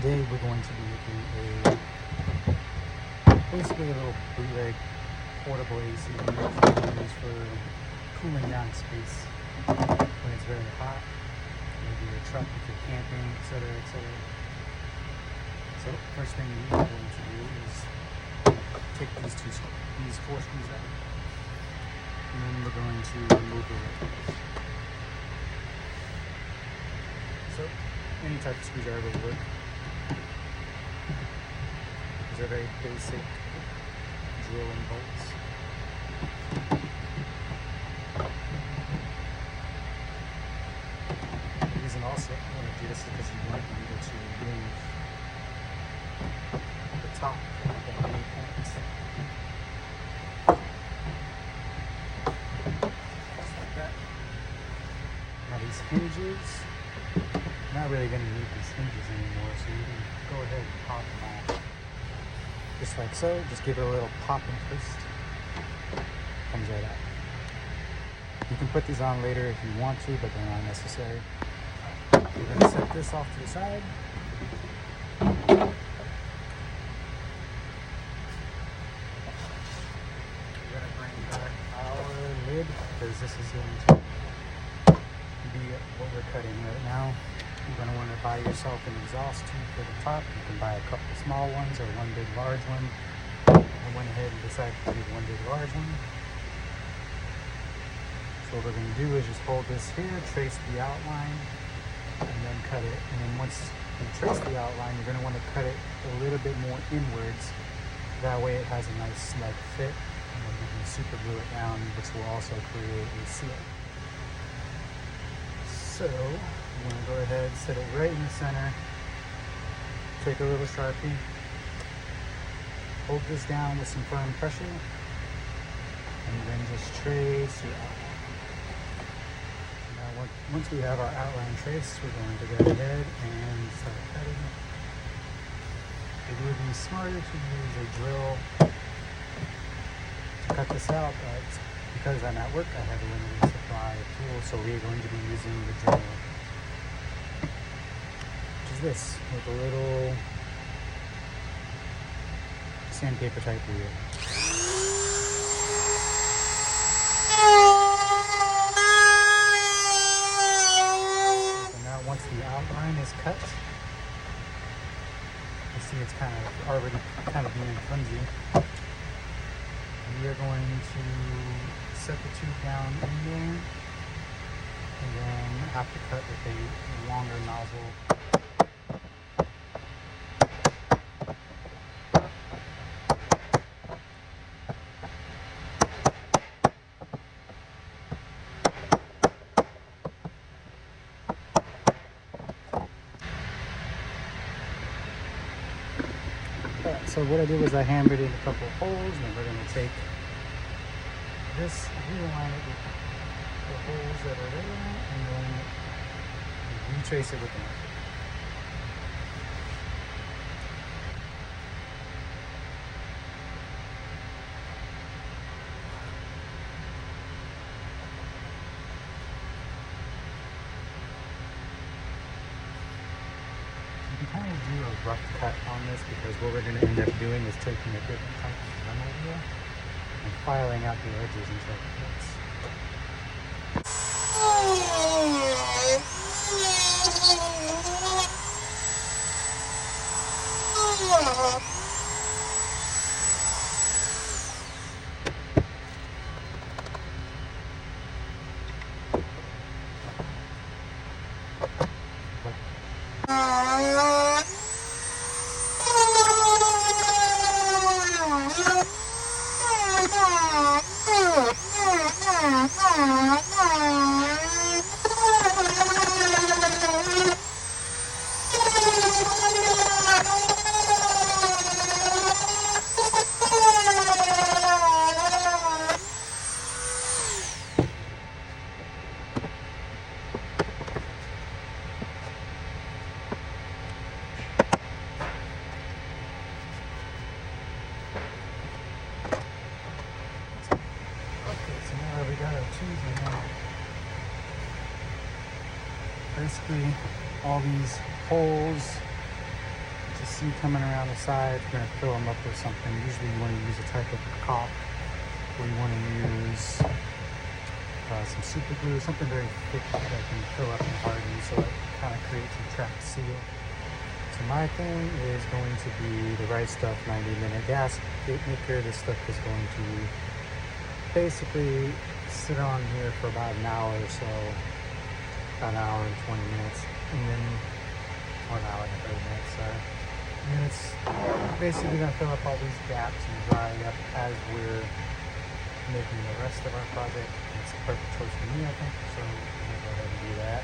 Today we're going to be making basically a little bootleg portable AC unit used for cooling down space when it's very hot, maybe your truck if you're camping, etc., etc. So first thing we're going to do is take these four screws out, and then we're going to remove the lid. So any type of screwdriver will work. These are very basic drill and bolts. The reason also I want to do this is because you want to be able to remove the top at any point. Just like that. Now these hinges, you're not really going to need these hinges anymore, so you can go ahead and pop them off. Just like so, just give it a little pop and twist. Comes right out. You can put these on later if you want to, but they're not necessary. We're going to set this off to the side. We're going to bring back our lid because this is going to be what we're cutting right now. You're going to want to buy yourself an exhaust tube for the top. You can buy a couple of small ones or one big large one. I went ahead and decided to do one big large one. So what we're going to do is just hold this here, trace the outline, and then cut it. And then once you trace the outline, you're going to want to cut it a little bit more inwards. That way it has a nice snug fit. And then you can super glue it down, which will also create a seal. So I'm going to go ahead, set it right in the center, take a little Sharpie, hold this down with some firm pressure, and then just trace your outline. Now once we have our outline traced, we're going to go ahead and start cutting. It would be smarter to use a drill to cut this out, but because I'm at work, I have a limited supply of tools, so we're going to be using the drill, which is this, with a little sandpaper type wheel. So now once the outline is cut, you see it's already being flimsy. We are going to set the tube down in there and then have to cut with a longer nozzle. So what I did was I hammered in a couple of holes, and then we're going to take this, realign it with the holes that are there, and then retrace it with the knife. You can kind of do a rough cut on this because what we're going to end up doing is taking a different type of Dremel wheel and filing out the edges until it fits. We got our tubes in there. Basically, all these holes see coming around the sides, we're gonna fill them up with something. Usually you wanna use a type of caulk, or you wanna use some super glue, something very thick that can fill up and harden, so it kind of creates a trapped seal. So my thing is going to be the Right Stuff 90-minute gasket maker. This stuff is going to basically sit on here for about an hour or so, about an hour and 20 minutes, and then, or an hour and 30 minutes, sorry. And then it's basically gonna fill up all these gaps and dry up as we're making the rest of our project. It's a perfect choice for me, I think, so I'm gonna go ahead and do that.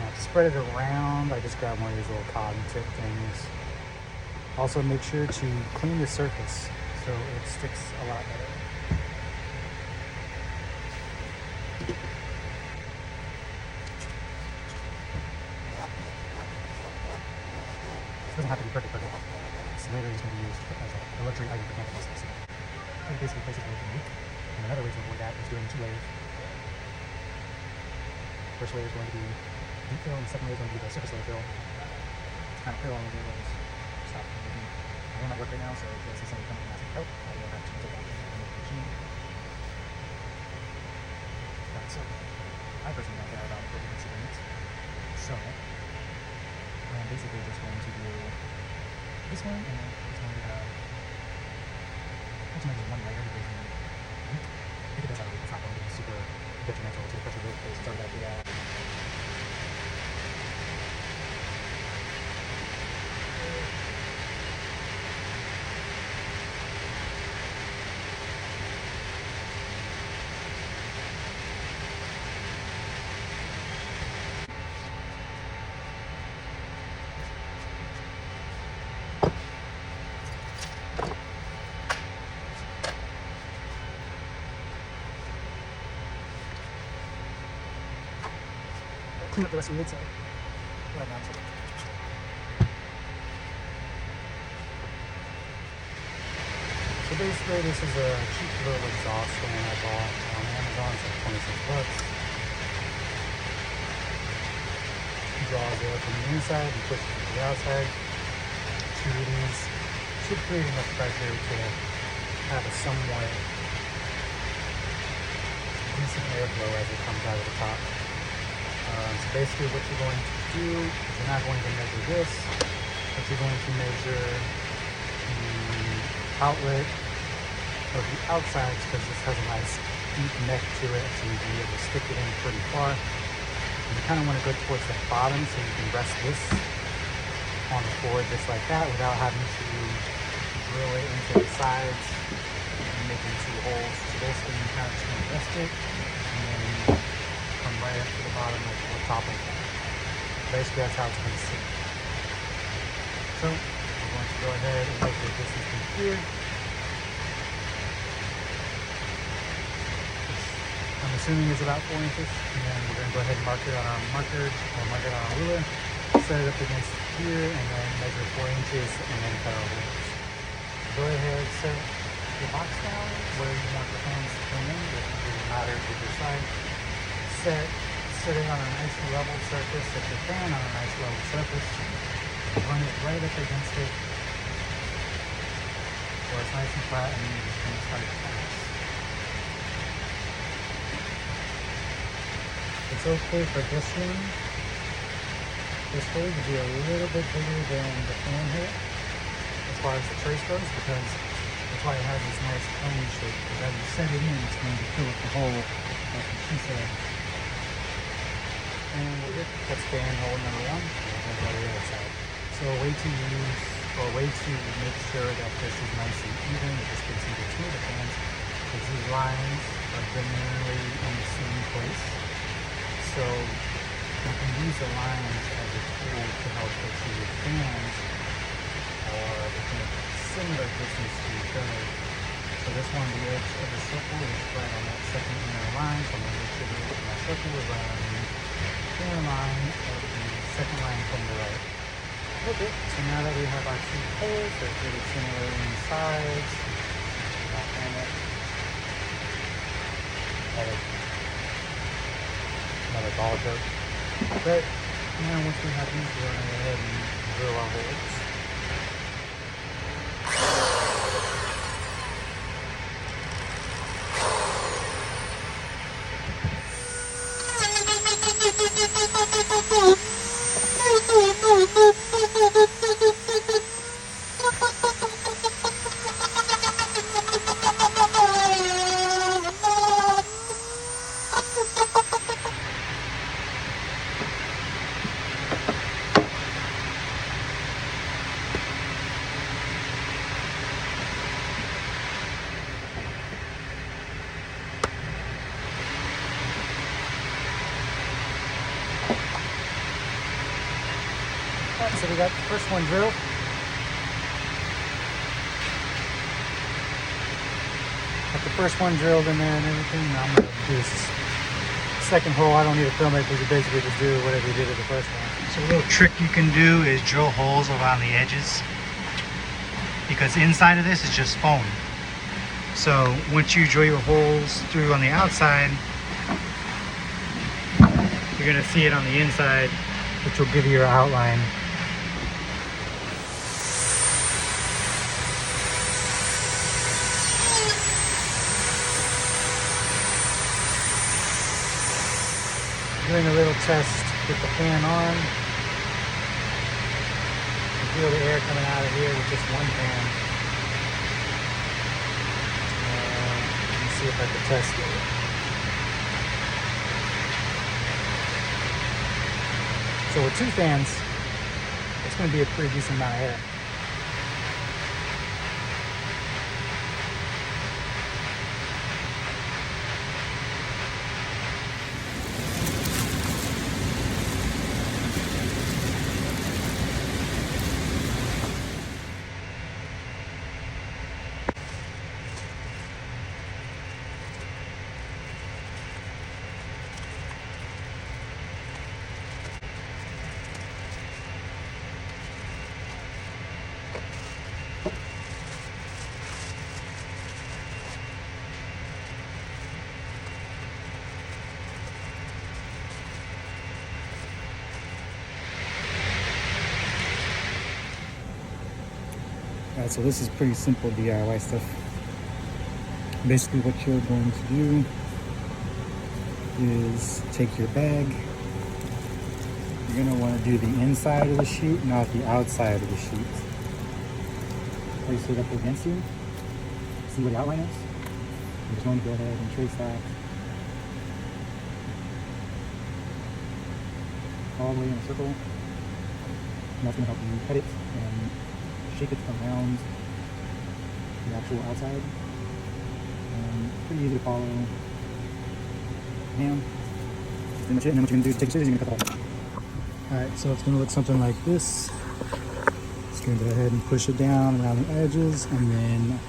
To spread it around, I just grab one of these little cotton tip things. Also make sure to clean the surface so it sticks a lot better. It doesn't have to be perfect. This later is going to be used as a luxury item for camping also. So basically places where you can leak. And another way to avoid that is doing 2 layers. First layer is going to be deep fill, and the second layer is going to be the surface layer fill. Kind of fill all of your layers. Stop moving. I'm at work right now, so if you see somebody coming and asking help, I will have to take out the machine. Right, so I personally don't care about what you consider it. So I'm basically just going to do this one, and then it's going to have ultimately one layer because if it does have a leak, it's not going to be super detrimental to the pressure roof because it's already got the clean up the rest of the inside. Right now, so basically, this is a cheap little exhaust fan I bought on Amazon. It's like 26 bucks. It draws air from the inside and pushes it to the outside. 2 of these should create enough pressure to have a somewhat decent airflow as it comes out of the top. So basically what you're going to do is you're not going to measure this, but you're going to measure the outlet of the outsides because this has a nice deep neck to it, so you can be able to stick it in pretty far. And you kind of want to go towards the bottom so you can rest this on the floor just like that without having to drill it into the sides and making 2 holes. So basically you kind of just want to rest it and then come right up to the bottom or top of it. Basically that's how it's going to sit. So we're going to go ahead and measure the distance from here. I'm assuming it's about 4 inches, and then we're going to go ahead and mark it on our marker, or mark it on our ruler, set it up against here, and then measure 4 inches, and then cut our holes. Go ahead, set your box down where you want the fans to come in. It doesn't matter if you decide. Set it on a nice level surface, set your fan on a nice level surface, run it right up against it, where it's nice and flat, and then you're just going to start to pass. It's okay for this one, this hole to be a little bit bigger than the fan here, as far as the trace goes, because that's why it has this nice cone shape. Because as you set it in, it's going to fill up the hole, like she said. And we'll get that's fan hole number 1, and we'll go to the other side. So a way to use, or a way to make sure that this is nice and even, that this fits into 2 of the fans, is these lines are generally in the same place. So you can use the lines as a tool to help get to your fans, or within a similar distance to each other. So this one, the edge of the circle is right on that second inner line, so I'm going to make sure the edge of my circle is right on the inner line of the second line from the right. Okay, so now that we have our 2 holes, they're pretty similar in size. Another ball joke. But now once we have these, we're going to go ahead and drill our holes. so we got the first one drilled. Got the first one drilled in there and everything. Now I'm gonna do this second hole. I don't need to film it because you basically just do whatever you did at the first one. So a little trick you can do is drill holes around the edges, because inside of this is just foam. So once you drill your holes through on the outside, you're gonna see it on the inside, which will give you your outline. Doing a little test with the fan on. You feel the air coming out of here with just one fan. Let's see if I can test it. So with 2 fans, it's going to be a pretty decent amount of air. Alright, so this is pretty simple DIY stuff. Basically what you're going to do is take your bag. You're going to want to do the inside of the chute, not the outside of the chute. Place it up against you. See what the outline is. I'm just going to go ahead and trace that all the way in a circle. And that's going to help you cut it and shape it around the actual outside. And pretty easy to follow. Bam. That's pretty much it. And then what you're going to do is take your scissors and you're going to cut the hole. Alright, so it's going to look something like this. Just going to go ahead and push it down around the edges, and then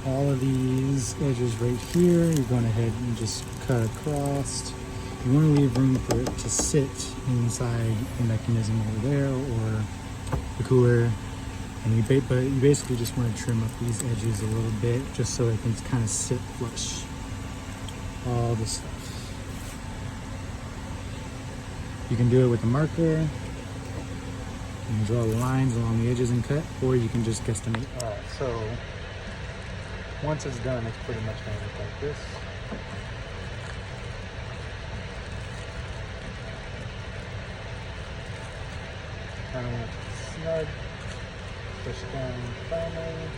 all of these edges right here, you're going ahead and just cut across. You want to leave room for it to sit inside the mechanism over there or the cooler. And but you basically just want to trim up these edges a little bit just so it can kind of sit flush. All this stuff. You can do it with a marker. You can draw lines along the edges and cut, or you can just guesstimate. Alright, so once it's done, it's pretty much going to look like this. Kind of want it snug. Push it down firmly.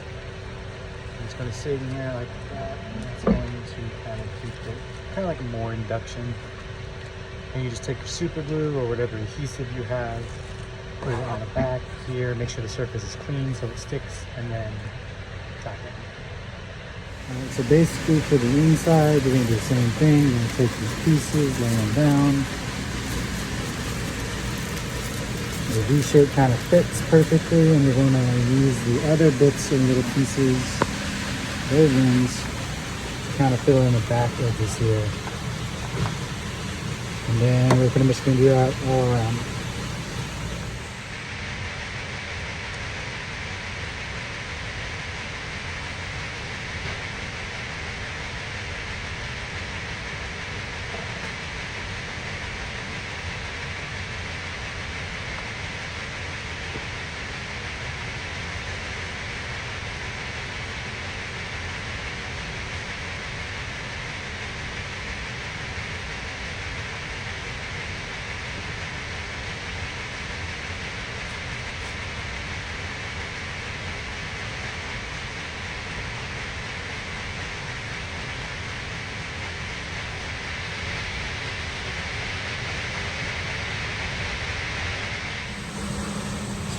It's going to sit in there like that, and it's going to kind of keep it kind of like more induction. And you just take your super glue or whatever adhesive you have, put it on the back here, make sure the surface is clean so it sticks, and then tack it. Alright, so basically for the inside, we're going to do the same thing. You're going to take these pieces, lay them down. The V-shape kind of fits perfectly, and we're going to use the other bits and little pieces, those ones, to kind of fill in the back edges here. And then we're pretty much going to do that all around.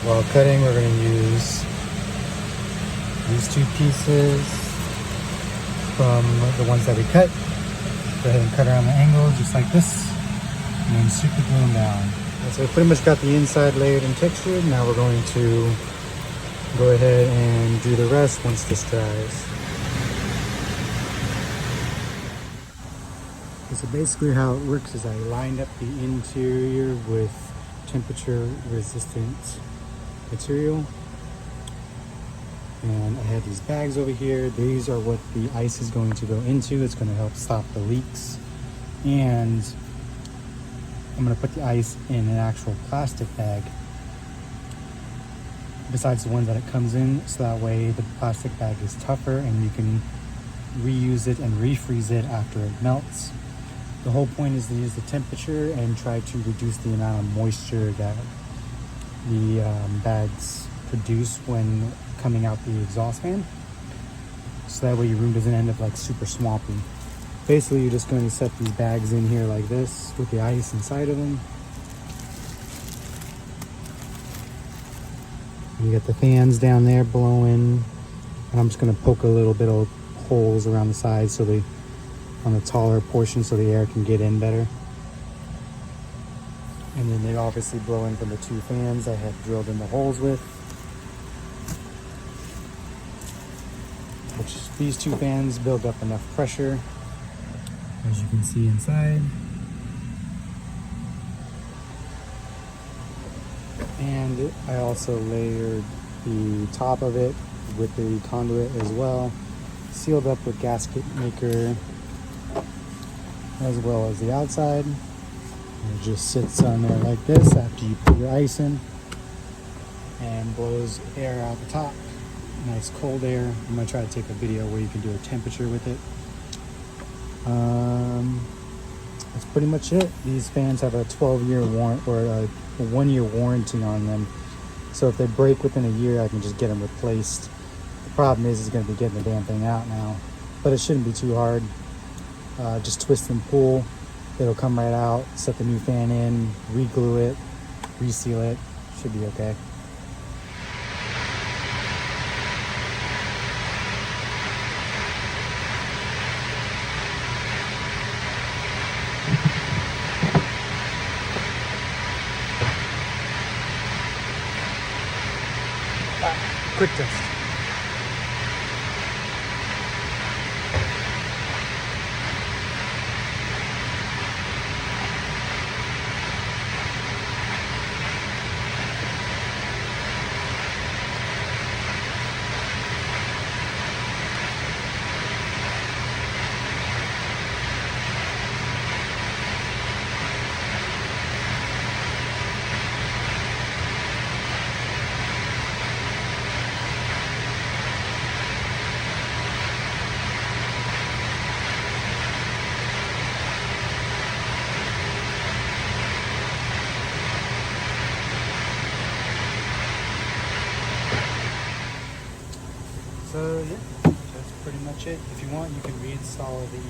While cutting, we're going to use these 2 pieces from the ones that we cut. Go ahead and cut around the angle just like this, and then super glue them down. So we pretty much got the inside layered and textured. Now we're going to go ahead and do the rest once this dries. So basically how it works is I lined up the interior with temperature resistant material. And I have these bags over here. These are what the ice is going to go into. It's going to help stop the leaks. And I'm going to put the ice in an actual plastic bag besides the one that it comes in, so that way the plastic bag is tougher and you can reuse it and refreeze it after it melts. The whole point is to use the temperature and try to reduce the amount of moisture that the bags produce when coming out the exhaust fan, so that way your room doesn't end up like super swampy. Basically, you're just going to set these bags in here like this with the ice inside of them. You got the fans down there blowing, and I'm just going to poke a little bit of holes around the sides so they, on the taller portion, so the air can get in better. And then they obviously blow in from the two fans I had drilled in the holes with. Which these two fans build up enough pressure, as you can see inside. And I also layered the top of it with the conduit as well, sealed up with gasket maker, as well as the outside. It just sits on there like this after you put your ice in, and blows air out the top. Nice cold air. I'm going to try to take a video where you can do a temperature with it. That's pretty much it. These fans have a 12-year warrant, or a 1-year warranty on them. So if they break within a year, I can just get them replaced. The problem is going to be getting the damn thing out now, but it shouldn't be too hard. Just twist and pull. It'll come right out. Set the new fan in, re-glue it, reseal it. Should be okay. Quick test. So yeah, that's pretty much it. If you want, you can reinstall the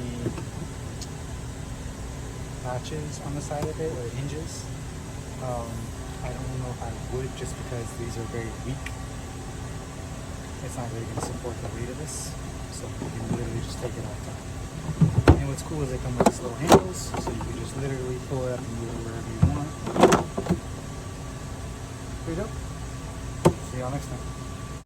latches on the side of it, or hinges. I don't know if I would, just because these are very weak. It's not really going to support the weight of this, so you can literally just take it off. And what's cool is they come with these little handles, so you can just literally pull it up and move it wherever you want. Pretty dope. See y'all next time.